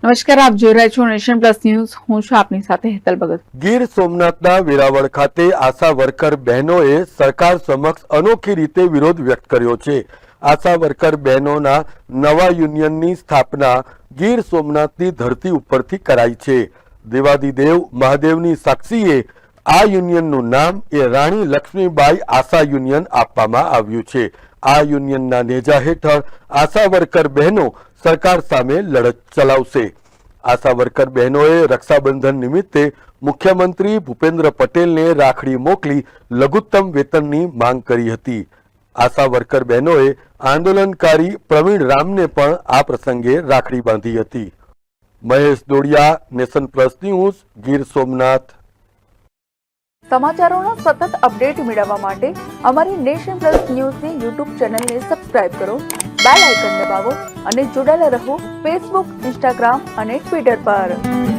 નમસ્કાર, આપ જોઈ રહ્યા છો નેશન પ્લસ ન્યૂઝ. હું છું આપની સાથે હેતલ ભગત. ગીર સોમનાથના વેરાવળ ખાતે આશા વર્કર બહેનોએ સરકાર સમક્ષ અનોખી રીતે વિરોધ વ્યક્ત કર્યો છે. આશા વર્કર બહેનોના નવા યુનિયનની સ્થાપના ગીર સોમનાથની ધરતી ઉપરથી કરાઈ છે. દેવાદિદેવ મહાદેવની સાક્ષીએ આ યુનિયનનું નામ એ રાણી લક્ષ્મીબાઈ આશા યુનિયન આપવામાં આવ્યું છે. આ યુનિયનના નેજા હેઠળ આશા વર્કર બહેનો સરકાર સામે લડત ચલાવશે. આશા વર્કર બહેનોએ રક્ષાબંધન નિમિત્તે મુખ્યમંત્રી ભૂપેન્દ્ર પટેલને રાખડી મોકલી લઘુત્તમ વેતનની માંગ કરી હતી. આશા વર્કર બહેનોએ આંદોલનકારી પ્રવીણ રામને પણ આ પ્રસંગે રાખડી બાંધી હતી. Mahesh Dodiya, nation plus news, Gir Somnath. સમાચારોના સતત અપડેટ મેળવવા માટે અમારી નેશન પ્લસ ન્યૂઝની યુટ્યુબ ચેનલને સબસ્ક્રાઇબ કરો, બેલ આઇકન દબાવો અને જોડાયેલા રહો ફેસબુક, ઇન્સ્ટાગ્રામ અને ટ્વિટર પર.